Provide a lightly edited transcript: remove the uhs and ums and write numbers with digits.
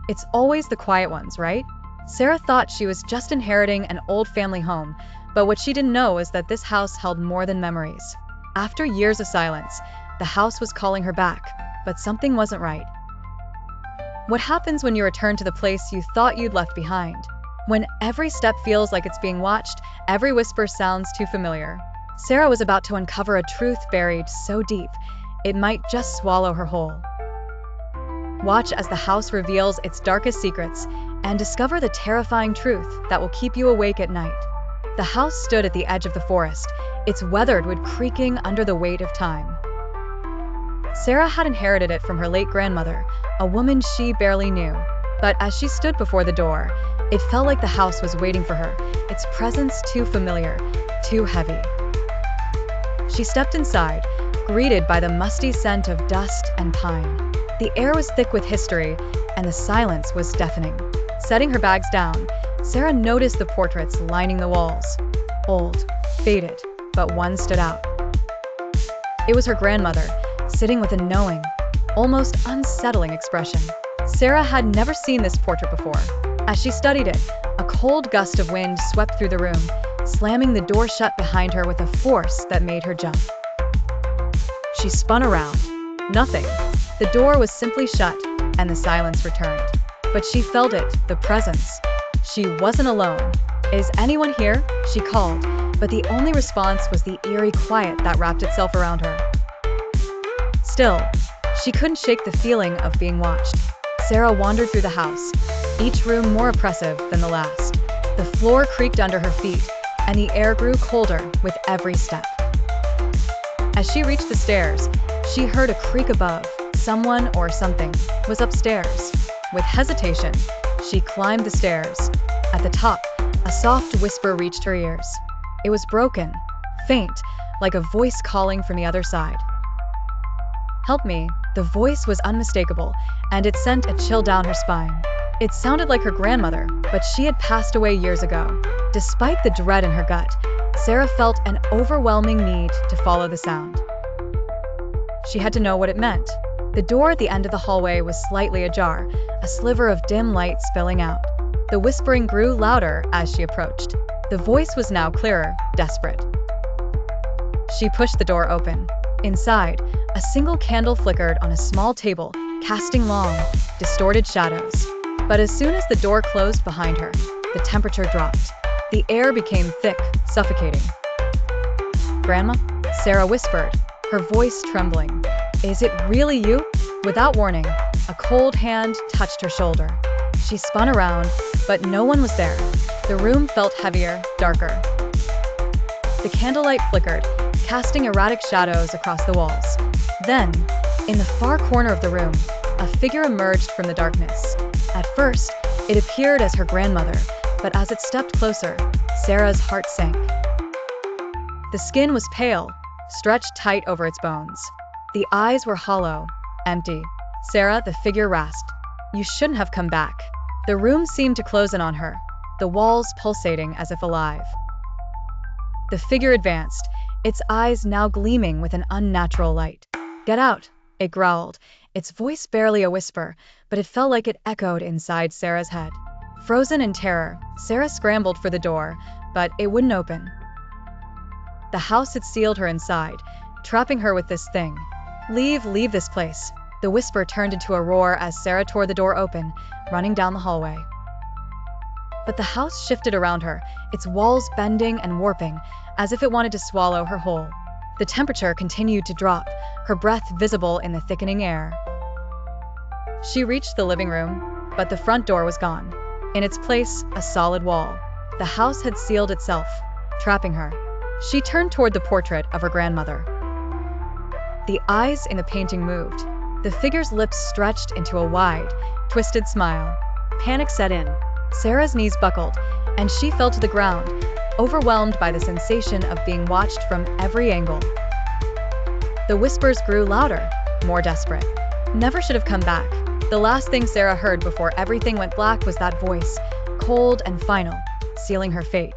It's always the quiet ones, right? Sarah thought she was just inheriting an old family home, but what she didn't know is that this house held more than memories. After years of silence, the house was calling her back, but something wasn't right. What happens when you return to the place you thought you'd left behind? When every step feels like it's being watched, every whisper sounds too familiar. Sarah was about to uncover a truth buried so deep, it might just swallow her whole. Watch as the house reveals its darkest secrets and discover the terrifying truth that will keep you awake at night. The house stood at the edge of the forest, its weathered wood creaking under the weight of time. Sarah had inherited it from her late grandmother, a woman she barely knew. But as she stood before the door, it felt like the house was waiting for her, its presence too familiar, too heavy. She stepped inside, greeted by the musty scent of dust and pine. The air was thick with history, and the silence was deafening. Setting her bags down, Sarah noticed the portraits lining the walls. Old, faded, but one stood out. It was her grandmother, sitting with a knowing, almost unsettling expression. Sarah had never seen this portrait before. As she studied it, a cold gust of wind swept through the room, slamming the door shut behind her with a force that made her jump. She spun around. Nothing. The door was simply shut, and the silence returned. But she felt it, the presence. She wasn't alone. "Is anyone here?" she called, but the only response was the eerie quiet that wrapped itself around her. Still, she couldn't shake the feeling of being watched. Sarah wandered through the house, each room more oppressive than the last. The floor creaked under her feet, and the air grew colder with every step. As she reached the stairs, she heard a creak above. Someone or something was upstairs. With hesitation, she climbed the stairs. At the top, a soft whisper reached her ears. It was broken, faint, like a voice calling from the other side. "Help me." The voice was unmistakable, and it sent a chill down her spine. It sounded like her grandmother, but she had passed away years ago. Despite the dread in her gut, Sarah felt an overwhelming need to follow the sound. She had to know what it meant. The door at the end of the hallway was slightly ajar, a sliver of dim light spilling out. The whispering grew louder as she approached. The voice was now clearer, desperate. She pushed the door open. Inside, a single candle flickered on a small table, casting long, distorted shadows. But as soon as the door closed behind her, the temperature dropped. The air became thick, suffocating. "Grandma?" Sarah whispered, her voice trembling. "Is it really you?" Without warning, a cold hand touched her shoulder. She spun around, but no one was there. The room felt heavier, darker. The candlelight flickered, casting erratic shadows across the walls. Then, in the far corner of the room, a figure emerged from the darkness. At first, it appeared as her grandmother, but as it stepped closer, Sarah's heart sank. The skin was pale, stretched tight over its bones. The eyes were hollow, empty. "Sarah," the figure rasped, "you shouldn't have come back." The room seemed to close in on her, the walls pulsating as if alive. The figure advanced, its eyes now gleaming with an unnatural light. "Get out," it growled, its voice barely a whisper, but it felt like it echoed inside Sarah's head. Frozen in terror, Sarah scrambled for the door, but it wouldn't open. The house had sealed her inside, trapping her with this thing. Leave this place." The whisper turned into a roar as Sarah tore the door open, running down the hallway. But the house shifted around her, its walls bending and warping, as if it wanted to swallow her whole. The temperature continued to drop, her breath visible in the thickening air. She reached the living room, but the front door was gone. In its place, a solid wall. The house had sealed itself, trapping her. She turned toward the portrait of her grandmother. The eyes in the painting moved. The figure's lips stretched into a wide, twisted smile. Panic set in. Sarah's knees buckled, and she fell to the ground, overwhelmed by the sensation of being watched from every angle. The whispers grew louder, more desperate. "Never should have come back." The last thing Sarah heard before everything went black was that voice, cold and final, sealing her fate.